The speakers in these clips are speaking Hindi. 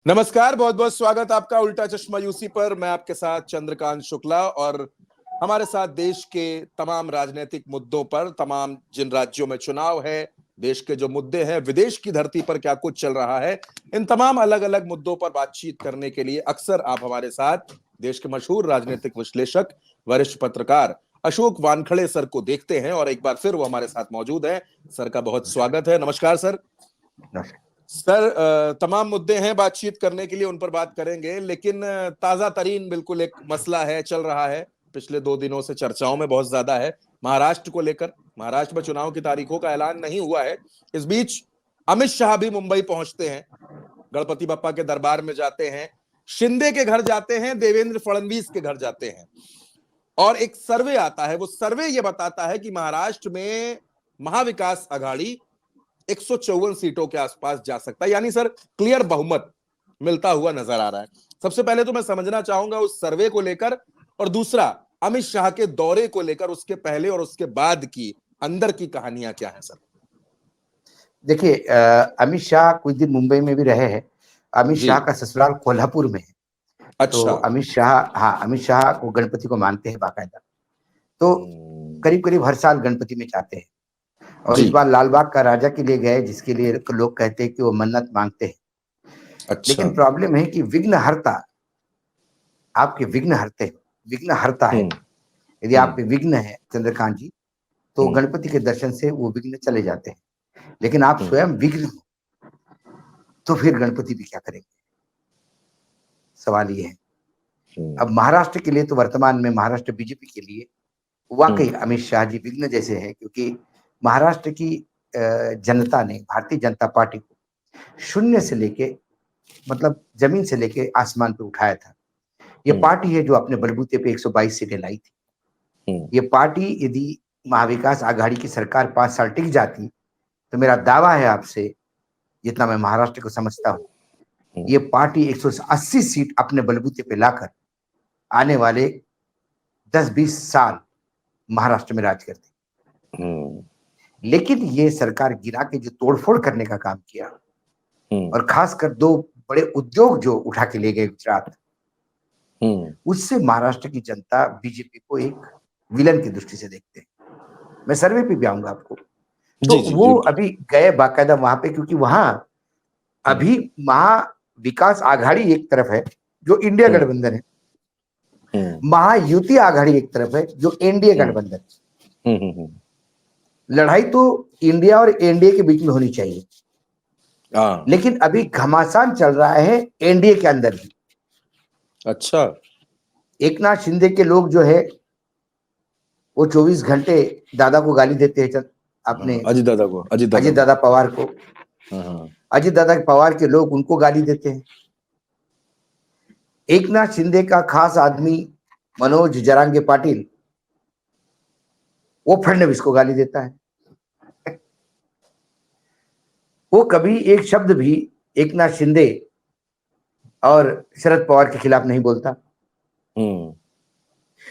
नमस्कार, बहुत बहुत स्वागत आपका उल्टा चश्मा यूसी पर। मैं आपके साथ चंद्रकांत शुक्ला और हमारे साथ देश के तमाम राजनीतिक मुद्दों पर, तमाम जिन राज्यों में चुनाव है, देश के जो मुद्दे हैं, विदेश की धरती पर क्या कुछ चल रहा है, इन तमाम अलग अलग मुद्दों पर बातचीत करने के लिए अक्सर आप हमारे साथ देश के मशहूर राजनीतिक विश्लेषक, वरिष्ठ पत्रकार अशोक वानखड़े सर को देखते हैं और एक बार फिर वो हमारे साथ मौजूद है। सर का बहुत स्वागत है। नमस्कार सर। सर, तमाम मुद्दे हैं बातचीत करने के लिए, उन पर बात करेंगे, लेकिन ताजा तरीन बिल्कुल एक मसला है, चल रहा है, पिछले 2 दिनों से चर्चाओं में बहुत ज्यादा है, महाराष्ट्र को लेकर। महाराष्ट्र में चुनाव की तारीखों का ऐलान नहीं हुआ है। इस बीच अमित शाह भी मुंबई पहुंचते हैं, गणपति बप्पा के दरबार में जाते हैं, शिंदे के घर जाते हैं, देवेंद्र फडणवीस के घर जाते हैं, और एक सर्वे आता है। वो सर्वे ये बताता है कि महाराष्ट्र में महाविकास आघाड़ी 154 सीटों के आसपास जा सकता है, यानी सर क्लियर बहुमत मिलता हुआ नजर आ रहा है। सबसे पहले तो मैं समझना चाहूंगा उस सर्वे को लेकर, और दूसरा अमित शाह के दौरे को लेकर, उसके पहले और उसके बाद की अंदर की कहानियां क्या है सर? देखिए, अमित शाह कुछ दिन मुंबई में भी रहे हैं। अमित जी। शाह का ससुराल कोल्हापुर में है। तो अच्छा। अमित शाह को गणपति को मानते हैं बाकायदा। तो करीब करीब हर साल गणपति में जाते हैं, और जी। इस बार लालबाग का राजा के लिए गए, जिसके लिए लोग कहते हैं कि वो मन्नत मांगते हैं। अच्छा। लेकिन प्रॉब्लम है कि विघ्नहर्ता, आपके विघ्न हरता है। यदि आप पे विघ्न है चंद्रकांत जी, तो गणपति के दर्शन से वो विघ्न चले जाते हैं। लेकिन आप स्वयं विघ्न हो, तो फिर गणपति भी क्या करेंगे? सवाल ये है। अब महाराष्ट्र के लिए तो वर्तमान में महाराष्ट्र बीजेपी के लिए वाकई अमित शाह जी विघ्न जैसे हैं, क्योंकि महाराष्ट्र की जनता ने भारतीय जनता पार्टी को शून्य से लेके, मतलब जमीन से लेके आसमान पे उठाया था। ये पार्टी है जो अपने बलबूते पे 122 सीटें लाई थी। ये पार्टी यदि महाविकास आघाड़ी की सरकार 5 साल टिक जाती, तो मेरा दावा है आपसे, जितना मैं महाराष्ट्र को समझता हूँ, ये पार्टी 180 सीट अपने बलबूते पे लाकर आने वाले 10-20 साल महाराष्ट्र में राज करती। लेकिन ये सरकार गिरा के जो तोड़फोड़ करने का काम किया, और खासकर 2 बड़े उद्योग जो उठा के ले गए गुजरात, उससे महाराष्ट्र की जनता बीजेपी को एक विलन की दृष्टि से देखते हैं। मैं सर्वे पे भी आऊंगा आपको। तो जी जी वो जी। अभी गए बाकायदा वहां पे, क्योंकि वहां अभी महाविकास आघाड़ी एक तरफ है जो इंडिया गठबंधन है, महायुति आघाड़ी एक तरफ है जो एनडीए गठबंधन है। लड़ाई तो इंडिया और एनडीए के बीच में होनी चाहिए, लेकिन अभी घमासान चल रहा है एनडीए के अंदर भी। अच्छा। एक नाथ शिंदे के लोग जो है वो 24 घंटे दादा को गाली देते हैं, अपने अजित दादा पवार को। अजित दादा पवार के लोग उनको गाली देते हैं। एक नाथ शिंदे का खास आदमी मनोज जरांगे पाटिल, वो फडणवीस को गाली देता है। वो कभी एक शब्द भी एक नाथ शिंदे और शरद पवार के खिलाफ नहीं बोलता।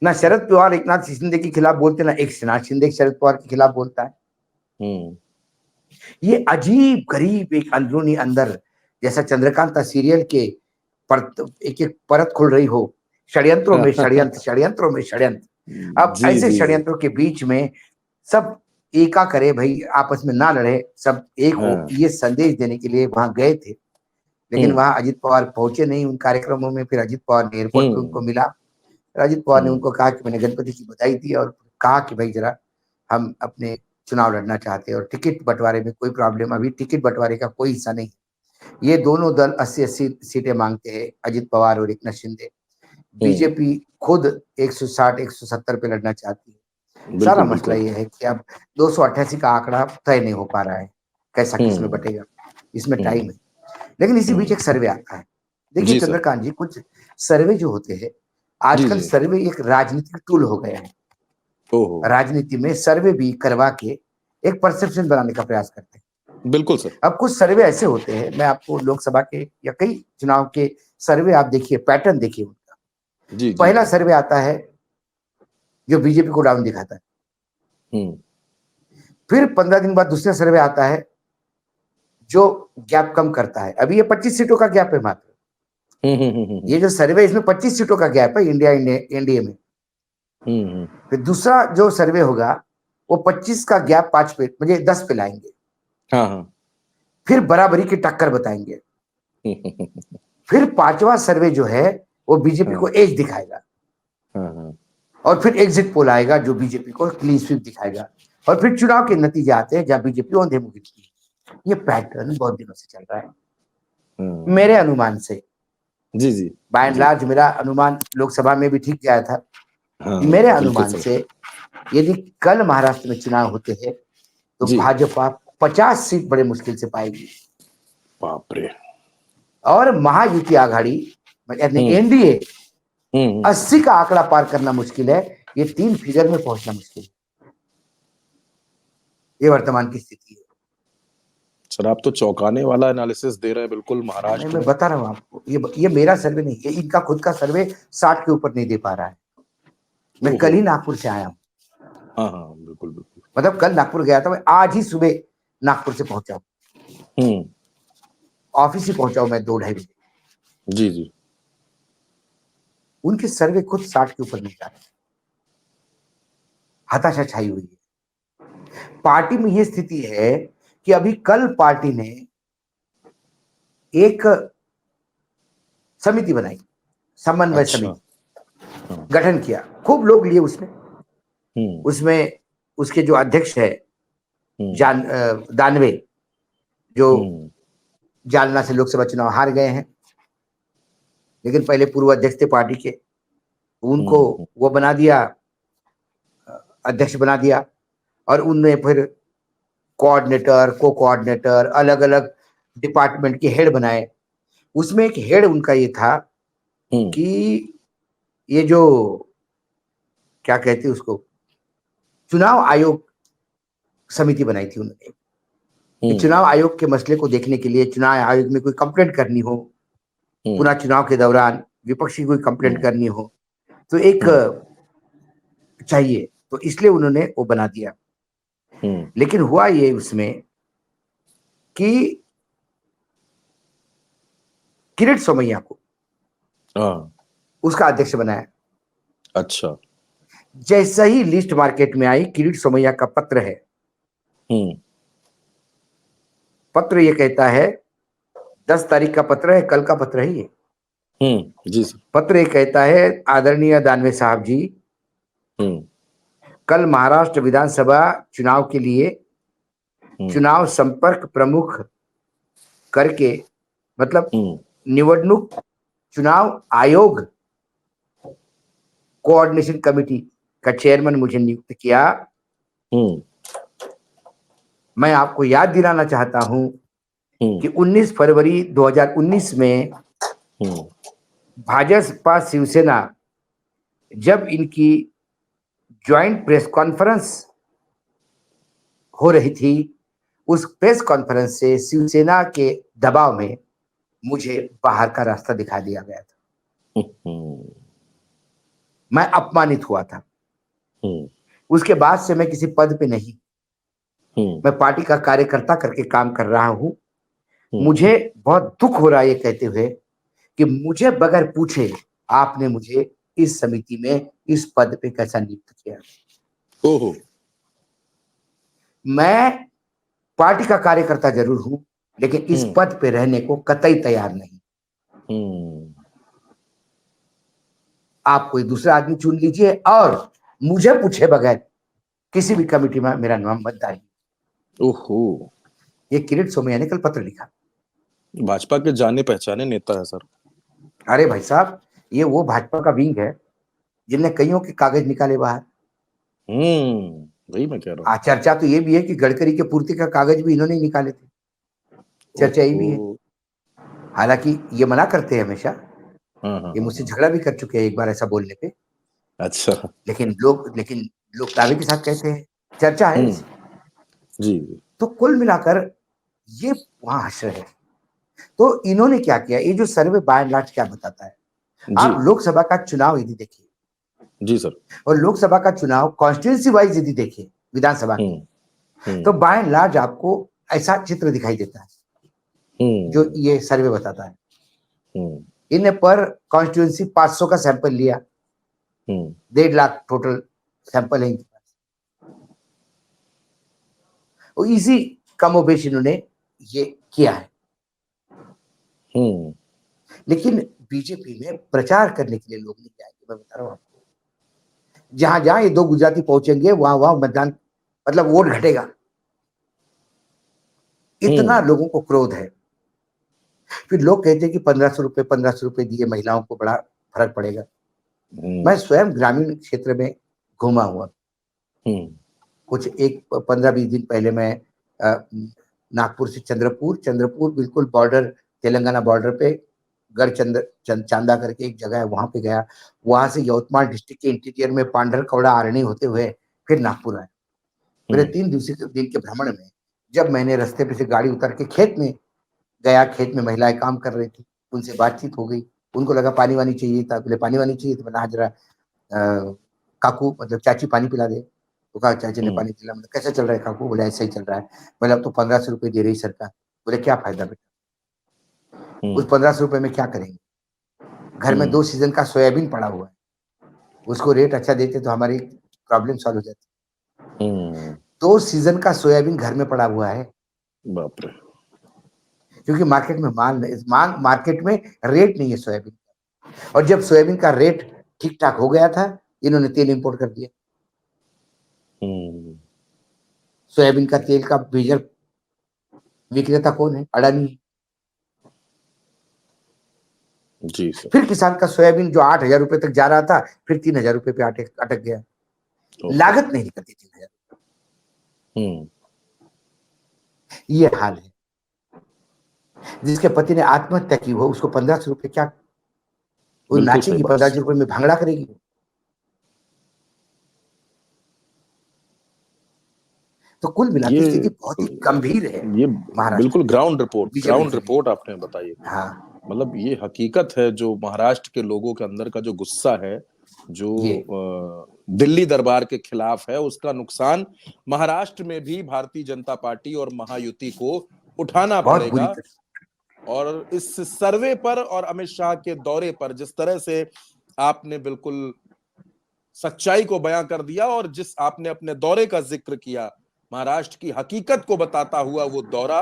ना शरद पवार एक नाथ शिंदे के खिलाफ बोलते, ना एक नाथ शिंदे शरद पवार के खिलाफ बोलता है। ये अजीब गरीब एक अंदरूनी अंदर, जैसा चंद्रकांता सीरियल के एक एक परत खुल रही हो, षड्यंत्रों में षड्यंत्र, षड्यंत्रों में षड्यंत्र। अब ऐसे षड्यंत्रों के बीच में सब एका करे भाई, आपस में ना लड़े, सब एक हो, ये संदेश देने के लिए वहां गए थे। लेकिन वहां अजित पवार पहुंचे नहीं उन कार्यक्रमों में। फिर अजित पवार ने एयरपोर्ट पे उनको मिला। अजित पवार ने उनको कहा कि मैंने गणपति की बधाई दी, और कहा कि भाई जरा हम अपने चुनाव लड़ना चाहते हैं, और टिकट बंटवारे में कोई प्रॉब्लम, अभी टिकट बंटवारे का कोई हिस्सा नहीं। ये दोनों दल 80-80 सीटें मांगते हैं, अजित पवार और एकनाथ शिंदे। बीजेपी खुद 160-170 पे लड़ना चाहती है। सारा मसला ये है कि अब 288 का आंकड़ा तय नहीं हो पा रहा है, कैसा किसमें बटेगा, इसमें टाइम है। लेकिन इसी बीच एक सर्वे आता है। देखिए चंद्रकांत जी, कुछ सर्वे जो होते हैं आजकल, सर्वे एक राजनीतिक टूल हो गया है। राजनीति में सर्वे भी करवा के एक परसेप्शन बनाने का प्रयास करते हैं। बिल्कुल सर। अब कुछ सर्वे ऐसे होते हैं, मैं आपको लोकसभा के या कई चुनाव के सर्वे आप देखिए, पैटर्न देखिए उनका। पहला सर्वे आता है जो बीजेपी को डाउन दिखाता है। फिर 15 दिन बाद दूसरा सर्वे आता है जो गैप कम करता है। अभी ये 25 सीटों का गैप है मात्र, ये जो सर्वे, इसमें 25 सीटों का गैप है इंडिया एनडीए में। फिर दूसरा जो सर्वे होगा वो 25 का गैप 5 पे, मुझे 10 पे लाएंगे। हाँ हाँ। फिर बराबरी की टक्कर बताएंगे। फिर पांचवा सर्वे जो है वो बीजेपी को एज दिखाएगा। और फिर एग्जिट पोल आएगा जो बीजेपी को क्लीन स्वीप दिखाएगा। और फिर चुनाव के नतीजे आते हैं जहां बीजेपी औंधे मुंह दिखती है। ये पैटर्न बहुत दिनों से चल रहा है मेरे अनुमान से। जी जी। बाय एंड लार्ज मेरा अनुमान लोकसभा में भी ठीक गया था। मेरे अनुमान से यदि कल महाराष्ट्र में चुनाव होते हैं तो भाजपा 50 सीट बड़े मुश्किल से पाएगी। बाप रे। और महायुति आघाड़ी यानी एनडीए 80 का आंकड़ा पार करना मुश्किल है। ये 3 फिगर में पहुंचना मुश्किल है। ये वर्तमान की स्थिति है। सर आप तो चौंकाने वाला एनालिसिस दे रहे हैं बिल्कुल महाराष्ट्र मैं बता रहा हूं आपको, ये मेरा सर्वे नहीं है, इनका खुद का सर्वे 60 के ऊपर नहीं दे पा रहा है। मैं कल ही नागपुर से आया हूँ। हाँ हाँ बिल्कुल बिल्कुल। मतलब कल नागपुर गया था मैं, आज ही सुबह नागपुर से पहुंचा हूँ। ऑफिस ही पहुंचा हूं मैं 2-2:30 बजे। जी जी। उनके सर्वे खुद 60 के ऊपर नहीं जा रहे। हताशा छाई हुई है पार्टी में। यह स्थिति है कि अभी कल पार्टी ने एक समिति बनाई, समन्वय समिति गठन किया। खूब लोग लिए उसमें। उसमें उसके जो अध्यक्ष है दानवे, जो जालना से लोकसभा चुनाव हार गए हैं, लेकिन पहले पूर्व अध्यक्ष थे पार्टी के, उनको वो बना दिया, अध्यक्ष बना दिया। और उनने फिर कोऑर्डिनेटर, को कोऑर्डिनेटर, अलग अलग डिपार्टमेंट के हेड बनाए। उसमें एक हेड उनका ये था कि ये जो क्या कहते हैं उसको, चुनाव आयोग समिति बनाई थी उन्होंने। चुनाव आयोग के मसले को देखने के लिए, चुनाव आयोग में कोई कंप्लेंट करनी हो, पुनः चुनाव के दौरान विपक्षी कोई कंप्लेंट करनी हो तो एक चाहिए, तो इसलिए उन्होंने वो बना दिया। लेकिन हुआ ये उसमें कि किरीट सोमैया को उसका अध्यक्ष बनाया। अच्छा। जैसा ही लिस्ट मार्केट में आई, किरीट सोमैया का पत्र है। पत्र ये कहता है, 10 तारीख का पत्र है, कल का पत्र है ये। जी सर। पत्र ये कहता है, आदरणीय दानवे साहब जी, कल महाराष्ट्र विधानसभा चुनाव के लिए चुनाव संपर्क प्रमुख करके, मतलब निवडणूक चुनाव आयोग कोऑर्डिनेशन कमेटी का चेयरमैन मुझे नियुक्त किया। मैं आपको याद दिलाना चाहता हूं कि 19 फरवरी 2019 में भाजपा शिवसेना जब इनकी ज्वाइंट प्रेस कॉन्फ्रेंस हो रही थी, उस प्रेस कॉन्फ्रेंस से शिवसेना के दबाव में मुझे बाहर का रास्ता दिखा दिया गया था। मैं अपमानित हुआ था। उसके बाद से मैं किसी पद पे नहीं, मैं पार्टी का कार्यकर्ता करके काम कर रहा हूं। मुझे बहुत दुख हो रहा है ये कहते हुए कि मुझे बगैर पूछे आपने मुझे इस समिति में इस पद पे कैसा नियुक्त किया। ओहो। मैं पार्टी का कार्यकर्ता जरूर हूं, लेकिन इस पद पे रहने को कतई तैयार नहीं। आप कोई दूसरा आदमी चुन लीजिए और मुझे पूछे बगैर किसी भी कमेटी में मेरा नाम मत डालिए। ओहो। ये किरीट सोमैया ने कल पत्र लिखा। भाजपा के जाने पहचाने नेता है सर। अरे भाई साहब, ये वो भाजपा का विंग है जिनने कईयों के कागज निकाले बाहर। वही मैं कह रहा हूँ। चर्चा तो ये भी है कि गडकरी के पूर्ति का कागज भी इन्होंने ही निकाले थे। चर्चा ये भी है। हालांकि ये मना करते हैं हमेशा। ये मुझसे झगड़ा भी कर चुके हैं एक बार ऐसा बोलने पे। अच्छा। लेकिन लोग दावे के साथ कहते हैं, चर्चा है जी। तो कुल मिलाकर ये वहां हश्र है। तो इन्होंने क्या किया, ये जो सर्वे बाय एंड लार्ज क्या बताता है, आप लोकसभा का चुनाव यदि देखिए, जी सर, और लोकसभा का चुनाव कॉन्स्टिट्यूंसी वाइज यदि देखें विधानसभा की, तो बाय एंड लार्ज आपको ऐसा चित्र दिखाई देता है जो ये सर्वे बताता है। इन्हें पर कॉन्स्टिट्यूंसी 500 का सैंपल लिया, 1.5 लाख टोटल सैंपल है इनके पास। और इसी कमोबेश इन्होंने ये किया है। लेकिन बीजेपी में प्रचार करने के लिए लोग नहीं जाएंगे, मैं बता रहा हूं आपको। जहां जहां ये 2 गुजराती पहुंचेंगे वहां वहां मतदान, मतलब वोट घटेगा, इतना लोगों को क्रोध है। फिर लोग कहते हैं कि 1500 रुपए दिए महिलाओं को बड़ा फर्क पड़ेगा। मैं स्वयं ग्रामीण क्षेत्र में घूमा हुआ, कुछ एक 15-20 दिन पहले मैं नागपुर से चंद्रपुर बिल्कुल बॉर्डर, तेलंगाना बॉर्डर पे चांदा करके एक जगह है, वहां पे गया। वहां से यवतमाल डिस्ट्रिक्ट के इंटीरियर में पांढरकौड़ा आरणी होते हुए फिर नागपुर आया। मेरे 3 दिन के भ्रमण में जब मैंने रास्ते पे से गाड़ी उतर के खेत में गया, खेत में महिलाएं काम कर रही थी, उनसे बातचीत हो गई। उनको लगा पानी वानी चाहिए था, बोले पानी वानी चाहिए, तो मैंने जरा काकू मतलब चाची पानी पिला दे। तो कहा चाची ने पानी पिला। मतलब कैसे चल रहा है काकू? बोले ऐसा ही चल रहा है। बोले अब तो 1500 रुपए दे रही सरकार। बोले क्या फायदा बेटा, उस 1500 रुपए में क्या करेंगे? घर में 2 सीजन का सोयाबीन पड़ा हुआ है, उसको रेट अच्छा देते तो हमारी प्रॉब्लम सॉल्व हो जाती। 2 सीजन का सोयाबीन घर में पड़ा हुआ है, बाप रे। क्योंकि मार्केट में मार्केट में रेट नहीं है सोयाबीन का। और जब सोयाबीन का रेट ठीक ठाक हो गया था, इन्होंने तेल इंपोर्ट कर दिया। सोयाबीन का तेल का मेजर विक्रेता कौन है? अडानी। जी सर। फिर किसान का सोयाबीन जो 8,000 रुपए तक जा रहा था, फिर 3,000 रुपए पे अटक गया। लागत नहीं निकलती 3,000। ये हाल है। जिसके पति ने आत्महत्या की वो उसको 1500 रुपए क्या, वो नाचेगी 1500 रुपए में भांगड़ा करेगी? तो कुल मिलाकर स्थिति बहुत ही गंभीर है। ये महाराष्ट्र बिल्कुल ग्राउंड बीजेपी रिपोर्ट आपने बताई। हाँ, मतलब ये हकीकत है, जो महाराष्ट्र के लोगों के अंदर का जो गुस्सा है, जो दिल्ली दरबार के खिलाफ है, उसका नुकसान महाराष्ट्र में भी भारतीय जनता पार्टी और महायुति को उठाना पड़ेगा। और इस सर्वे पर और अमित शाह के दौरे पर जिस तरह से आपने बिल्कुल सच्चाई को बयां कर दिया, और जिस आपने अपने दौरे का जिक्र किया, महाराष्ट्र की हकीकत को बताता हुआ वो दौरा,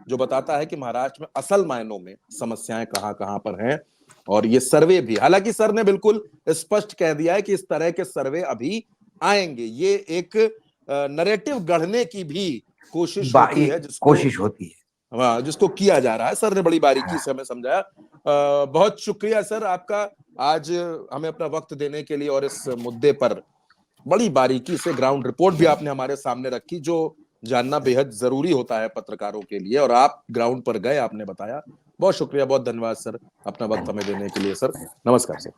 जो बताता है कि महाराष्ट्र में असल मायनों में समस्याएं कहां कहां पर हैं। और ये सर्वे भी, हालांकि सर ने बिल्कुल स्पष्ट कह दिया है कि इस तरह के सर्वे अभी आएंगे। ये एक नैरेटिव गढ़ने की भी कोशिश होती है, जिसको किया जा रहा है। सर ने बड़ी बारीकी से हमें समझाया। बहुत शुक्रिया सर आपका, आज हमें अपना वक्त देने के लिए, और इस मुद्दे पर बड़ी बारीकी से ग्राउंड रिपोर्ट भी आपने हमारे सामने रखी, जो जानना बेहद जरूरी होता है पत्रकारों के लिए। और आप ग्राउंड पर गए, आपने बताया। बहुत शुक्रिया, बहुत धन्यवाद सर अपना वक्त हमें देने के लिए। सर नमस्कार सर।